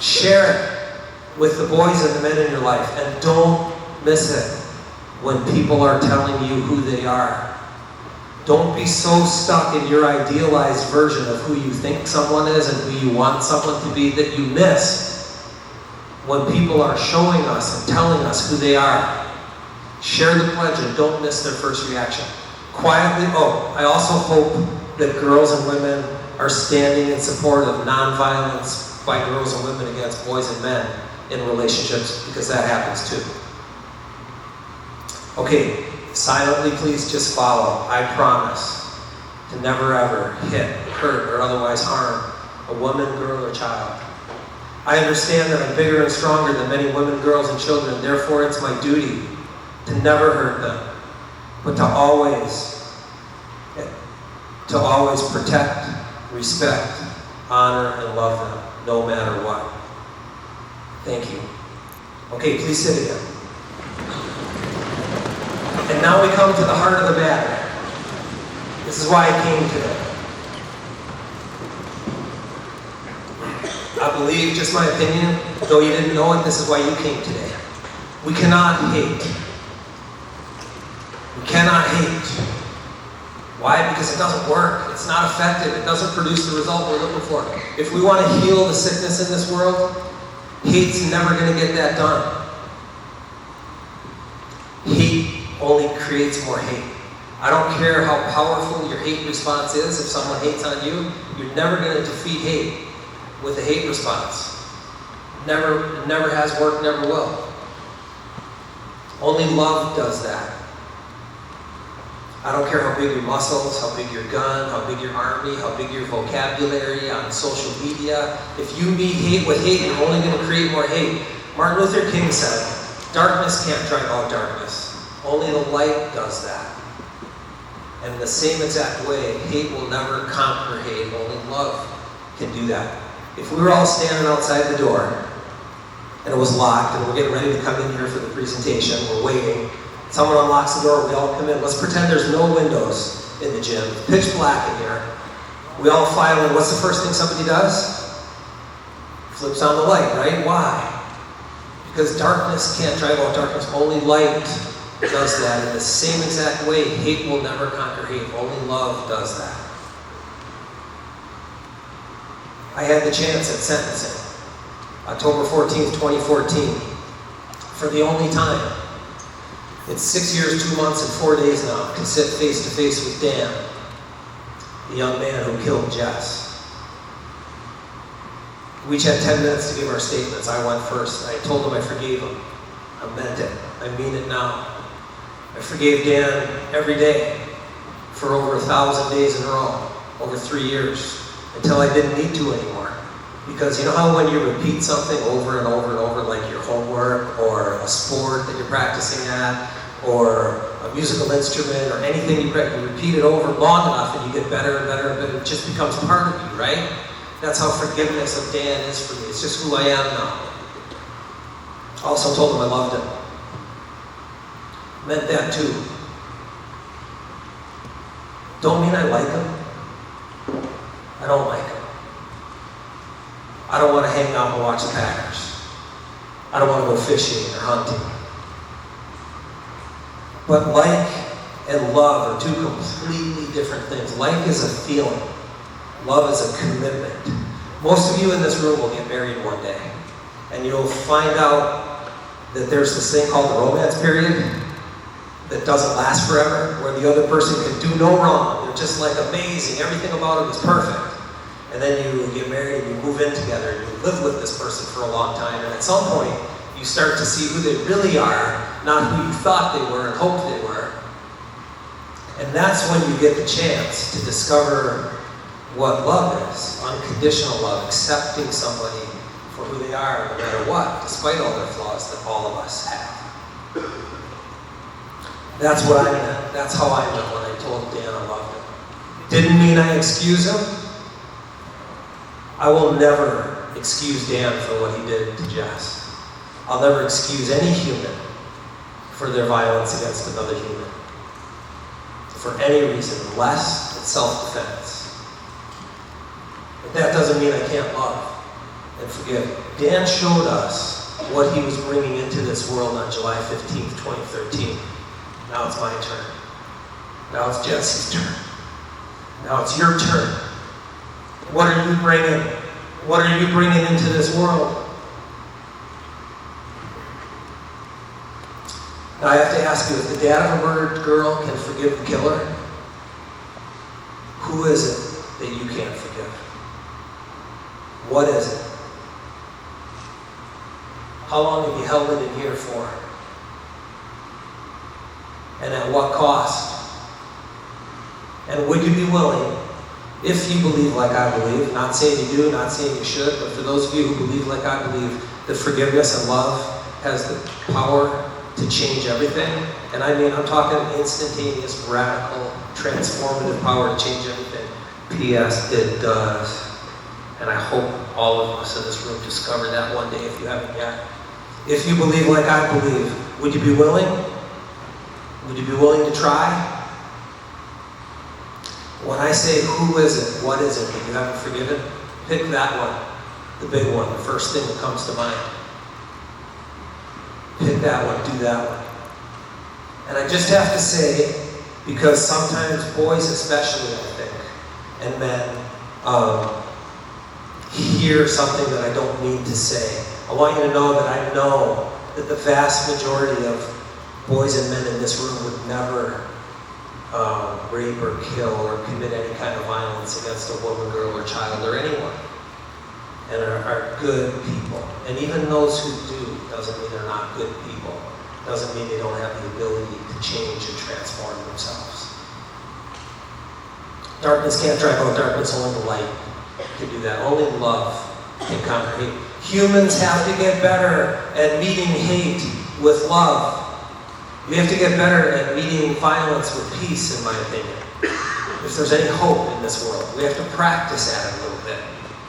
Share it with the boys and the men in your life, and don't miss it when people are telling you who they are. Don't be so stuck in your idealized version of who you think someone is and who you want someone to be that you miss when people are showing us and telling us who they are. Share the pledge and don't miss their first reaction. Quietly, I also hope that girls and women are standing in support of nonviolence by girls and women against boys and men in relationships, because that happens too. Okay, Silently, please just follow. I promise to never ever hit, hurt, or otherwise harm a woman, girl, or child. I understand that I'm bigger and stronger than many women, girls, and children. Therefore, it's my duty to never hurt them, but to always protect, respect, honor, and love them, no matter what. Thank you. Okay, please sit again. And now we come to the heart of the matter. This is why I came today. I believe, just my opinion, though you didn't know it, this is why you came today. We cannot hate. We cannot hate. Why? Because it doesn't work. It's not effective. It doesn't produce the result we're looking for. If we want to heal the sickness in this world, hate's never going to get that done. Hate only creates more hate. I don't care how powerful your hate response is. If someone hates on you, you're never going to defeat hate with a hate response. Never has worked, never will. Only love does that. I don't care how big your muscles, how big your gun, how big your army, how big your vocabulary on social media. If you meet hate with hate, you're only going to create more hate. Martin Luther King said, darkness can't drive out darkness. Only the light does that. And in the same exact way, hate will never conquer hate. Only love can do that. If we were all standing outside the door, and it was locked, and we're getting ready to come in here for the presentation, we're waiting, someone unlocks the door, we all come in. Let's pretend there's no windows in the gym. It's pitch black in here. We all file in. What's the first thing somebody does? Flips on the light, right? Why? Because darkness can't drive out darkness. Only light does that. In the same exact way, hate will never conquer hate. Only love does that. I had the chance at sentencing, October 14th, 2014, for the only time. It's 6 years, 2 months, and 4 days now to sit face to face with Dan, the young man who killed Jess. We each had 10 minutes to give our statements. I went first. I told him I forgave him. I meant it. I mean it now. I forgave Dan every day for over 1,000 days in a row, over 3 years, until I didn't need to anymore. Because you know how when you repeat something over and over and over, like your homework or a sport that you're practicing at, or a musical instrument or anything you repeat it over long enough and you get better and better and better, it just becomes part of you, right? That's how forgiveness of Dan is for me. It's just who I am now. Also told him I loved him. Meant that too. Don't mean I like him. I don't like him. I don't want to hang out and watch the Packers. I don't want to go fishing or hunting. But like and love are two completely different things. Like is a feeling. Love is a commitment. Most of you in this room will get married one day. And you'll find out that there's this thing called the romance period that doesn't last forever, where the other person can do no wrong. They're just like amazing. Everything about them is perfect. And then you get married and you move in together and you live with this person for a long time. And at some point, you start to see who they really are, not who you thought they were and hoped they were. And that's when you get the chance to discover what love is. Unconditional love, accepting somebody for who they are, no matter what, despite all their flaws that all of us have. That's what I meant. That's how I meant when I told Dan I loved him. Didn't mean I excuse him. I will never excuse Dan for what he did to Jess. I'll never excuse any human for their violence against another human. For any reason, unless it's self-defense. But that doesn't mean I can't love and forgive. Dan showed us what he was bringing into this world on July 15th, 2013. Now it's my turn. Now it's Jessie's turn. Now it's your turn. What are you bringing? What are you bringing into this world? Now I have to ask you, if the dad of a murdered girl can forgive the killer, who is it that you can't forgive? What is it? How long have you held it in here for? And at what cost? And would you be willing, if you believe like I believe, not saying you do, not saying you should, but for those of you who believe like I believe, that forgiveness and love has the power to change everything. And I mean, I'm talking instantaneous, radical, transformative power to change everything. P.S. It does. And I hope all of us in this room discover that one day if you haven't yet. If you believe like I believe, would you be willing? Would you be willing to try? When I say who is it, what is it that you haven't forgiven, pick that one, the big one, the first thing that comes to mind. Pick that one, do that one. And I just have to say, because sometimes boys especially, I think, and men, hear something that I don't mean to say. I want you to know that I know that the vast majority of boys and men in this room would never rape or kill or commit any kind of violence against a woman, girl, or child, or anyone. And are good people. And even those who do doesn't mean they're not good people. Doesn't mean they don't have the ability to change and transform themselves. Darkness can't drive out darkness, only the light can do that. Only love can conquer hate. Humans have to get better at meeting hate with love. We have to get better at meeting violence with peace, in my opinion. If there's any hope in this world, we have to practice at it a little bit.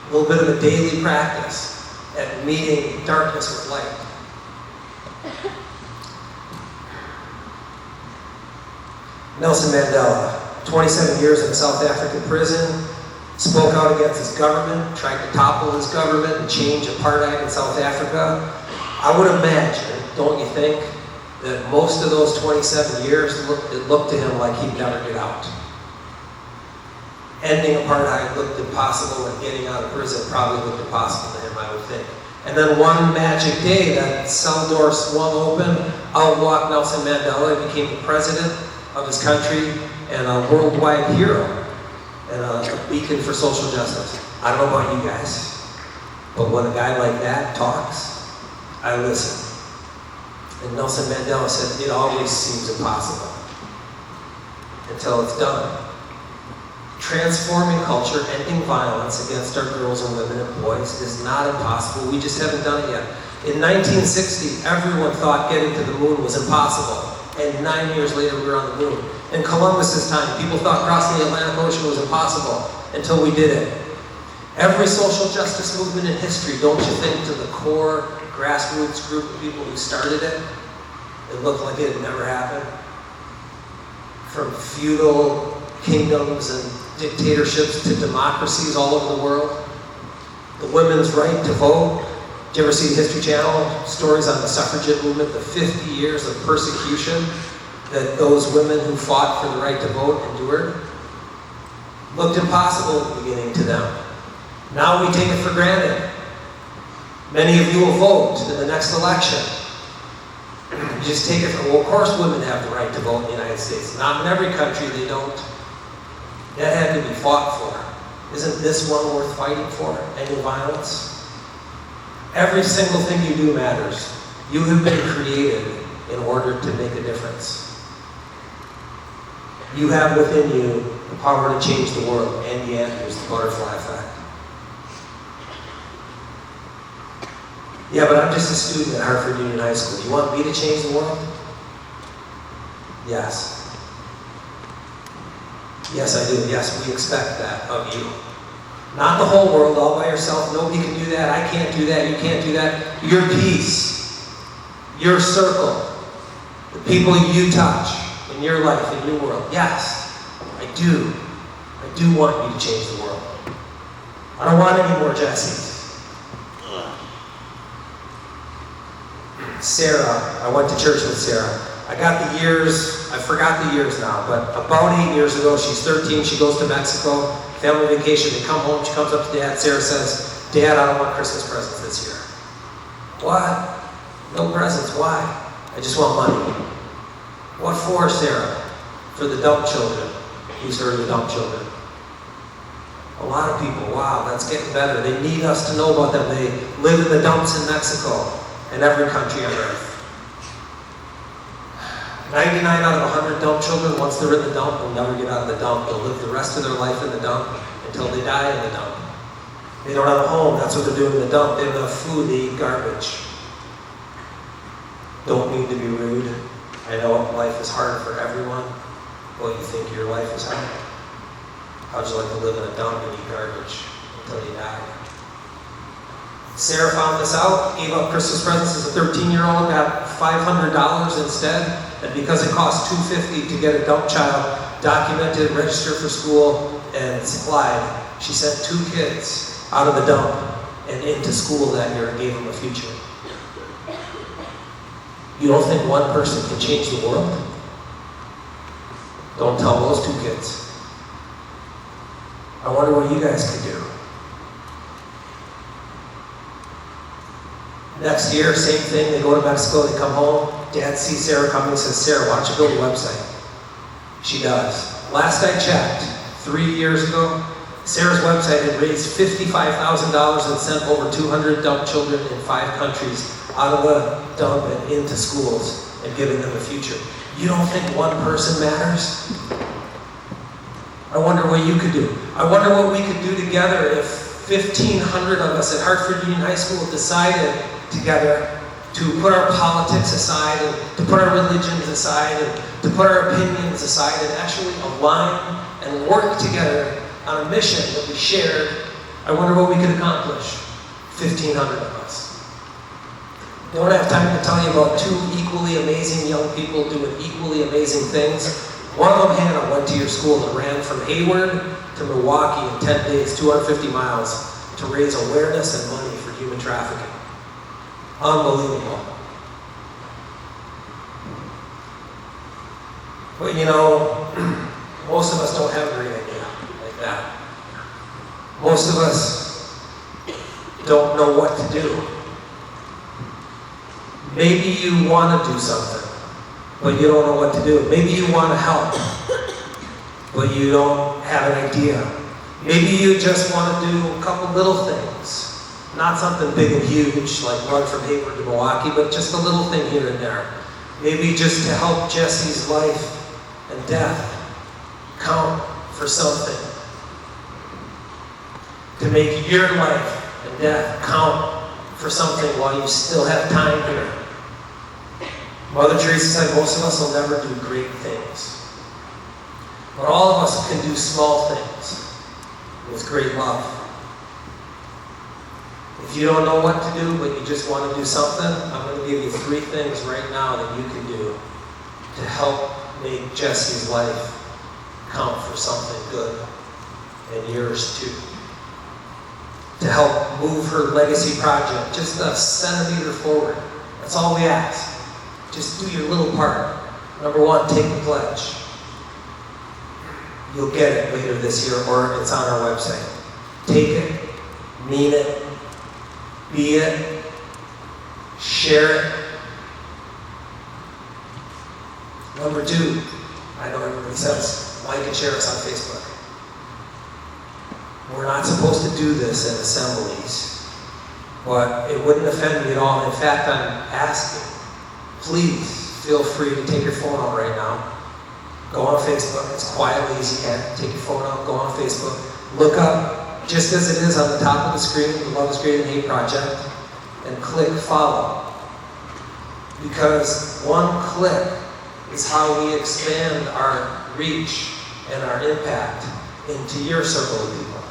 A little bit of a daily practice at meeting darkness with light. Nelson Mandela, 27 years in a South African prison, spoke out against his government, tried to topple his government and change apartheid in South Africa. I would imagine, don't you think, that most of those 27 years it looked to him like he'd never get out. Ending apartheid looked impossible, and getting out of prison probably looked impossible to him, I would think. And then one magic day, that cell door swung open, out walked Nelson Mandela, he became the president of his country, and a worldwide hero, and a beacon for social justice. I don't know about you guys, but when a guy like that talks, I listen. And Nelson Mandela said, it always seems impossible until it's done. Transforming culture, ending violence against our girls and women and boys is not impossible. We just haven't done it yet. In 1960, everyone thought getting to the moon was impossible. And 9 years later, we were on the moon. In Columbus's time, people thought crossing the Atlantic Ocean was impossible until we did it. Every social justice movement in history, don't you think, to the core grassroots group of people who started it, it looked like it had never happened? From feudal kingdoms and dictatorships to democracies all over the world. The women's right to vote. Did you ever see the History Channel? Stories on the suffragette movement, the 50 years of persecution that those women who fought for the right to vote endured? Looked impossible at the beginning to them. Now we take it for granted. Many of you will vote in the next election. You just take it for, well, of course women have the right to vote in the United States. Not in every country they don't. That had to be fought for. Isn't this one worth fighting for? Ending violence? Every single thing you do matters. You have been created in order to make a difference. You have within you the power to change the world. And yet, there's the butterfly effect. Yeah, but I'm just a student at Hartford Union High School. You want me to change the world? Yes. Yes, I do. Yes, we expect that of you. Not the whole world, all by yourself. Nobody can do that. I can't do that. You can't do that. Your peace, your circle, the people you touch in your life, in your world. Yes, I do. I do want you to change the world. I don't want any more Jessies. Sarah, I went to church with Sarah. I forgot the years now, but about 8 years ago, she's 13, she goes to Mexico, family vacation, they come home, she comes up to Dad, Sarah says, Dad, I don't want Christmas presents this year. What? No presents, why? I just want money. What for, Sarah? For the dump children. Who's heard of the dump children? A lot of people, wow, that's getting better. They need us to know about them. They live in the dumps in Mexico and every country on earth. 99 out of 100 dump children, once they're in the dump, will never get out of the dump. They'll live the rest of their life in the dump until they die in the dump. They don't have a home, that's what they're doing in the dump. They have enough food, they eat garbage. Don't mean to be rude. I know life is hard for everyone. Well, you think your life is hard? How'd you like to live in a dump and eat garbage until you die? Sarah found this out, gave up Christmas presents as a 13-year-old, got $500 instead, and because it cost $250 to get a dump child documented, registered for school, and supplied, she sent 2 kids out of the dump and into school that year and gave them a future. You don't think one person can change the world? Don't tell those 2 kids. I wonder what you guys could do. Next year, same thing, they go to Mexico, they come home, Dad sees Sarah coming and says, Sarah, why don't you build a website? She does. Last I checked, 3 years ago, Sarah's website had raised $55,000 and sent over 200 dump children in 5 countries out of the dump and into schools and giving them a future. You don't think one person matters? I wonder what you could do. I wonder what we could do together if 1,500 of us at Hartford Union High School decided together to put our politics aside and to put our religions aside and to put our opinions aside and actually align and work together on a mission that we shared. I wonder what we could accomplish. 1,500 of us. I don't have time to tell you about 2 equally amazing young people doing equally amazing things. One of them, Hannah, went to your school and ran from Hayward to Milwaukee in 10 days, 250 miles, to raise awareness and money for human trafficking. Unbelievable. But you know, most of us don't have a great idea like that. Most of us don't know what to do. Maybe you want to do something, but you don't know what to do. Maybe you want to help, but you don't have an idea. Maybe you just want to do a couple little things. Not something big and huge, like run from Hayward to Milwaukee, but just a little thing here and there. Maybe just to help Jessie's life and death count for something. To make your life and death count for something while you still have time here. Mother Teresa said most of us will never do great things. But all of us can do small things with great love. If you don't know what to do, but you just want to do something, I'm going to give you 3 things right now that you can do to help make Jessie's life count for something good, and yours too. To help move her legacy project just a centimeter forward. That's all we ask. Just do your little part. Number 1, take the pledge. You'll get it later this year, or it's on our website. Take it, mean it, be it, share it. Number 2, I know everybody says, like and share us on Facebook. We're not supposed to do this in assemblies, but it wouldn't offend me at all. In fact, I'm asking, please feel free to take your phone out right now. Go on Facebook, as quietly as you can. Take your phone out, go on Facebook. Look up, just as it is on the top of the screen, the Love is Greater Than Hate Project, and click follow. Because one click is how we expand our reach and our impact into your circle of people.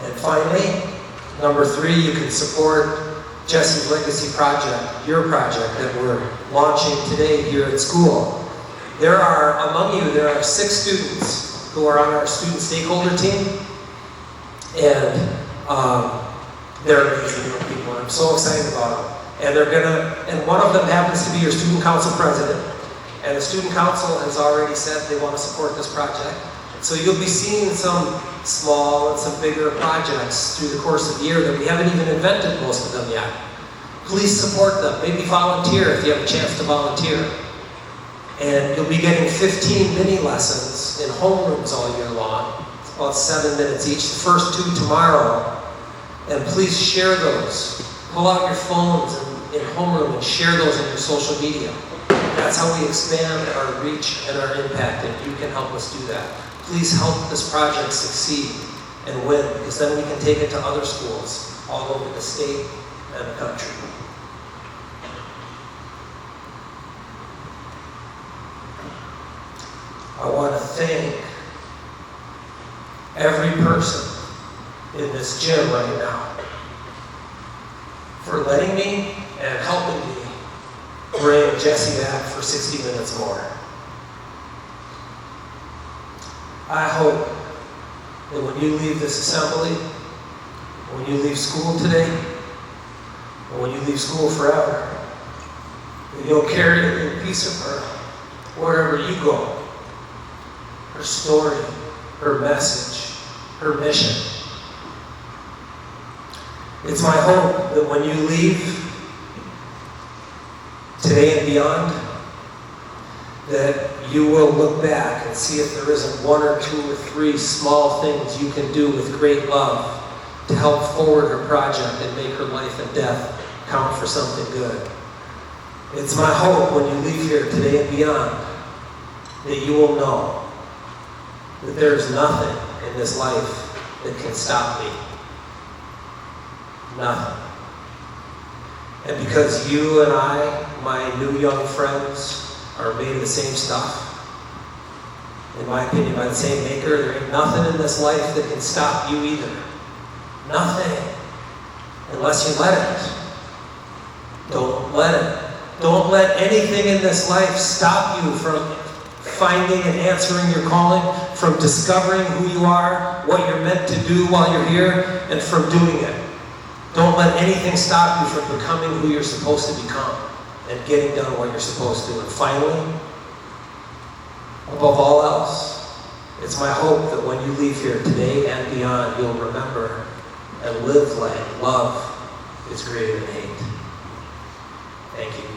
And finally, number 3, you can support Jessie's Legacy Project, your project that we're launching today here at school. There are 6 students who are on our student stakeholder team, and they're amazing young people. I'm so excited about them. And one of them happens to be your student council president. And the student council has already said they want to support this project. So you'll be seeing some small and some bigger projects through the course of the year that we haven't even invented most of them yet. Please support them. Maybe volunteer if you have a chance to volunteer. And you'll be getting 15 mini lessons in homerooms all year long. It's about 7 minutes each. The first 2 tomorrow. And please share those. Pull out your phones and in homeroom and share those in your social media. That's how we expand our reach and our impact, and you can help us do that. Please help this project succeed and win, because then we can take it to other schools all over the state and the country. I want to thank every person in this gym right now for letting me and helping me bring Jessie back for 60 minutes more. I hope that when you leave this assembly, when you leave school today, or when you leave school forever, that you'll carry a piece of her wherever you go. Her story, her message, her mission. It's my hope that when you leave today and beyond, that you will look back and see if there isn't one or two or three small things you can do with great love to help forward her project and make her life and death count for something good. It's my hope when you leave here today and beyond that you will know that there's nothing in this life that can stop me. Nothing. And because you and I, my new young friends, are made of the same stuff, in my opinion, by the same maker, there ain't nothing in this life that can stop you either. Nothing. Unless you let it. Don't let it. Don't let anything in this life stop you from finding and answering your calling, from discovering who you are, what you're meant to do while you're here, and from doing it. Don't let anything stop you from becoming who you're supposed to become and getting done what you're supposed to. And finally, above all else, it's my hope that when you leave here today and beyond, you'll remember and live like love is greater than hate. Thank you.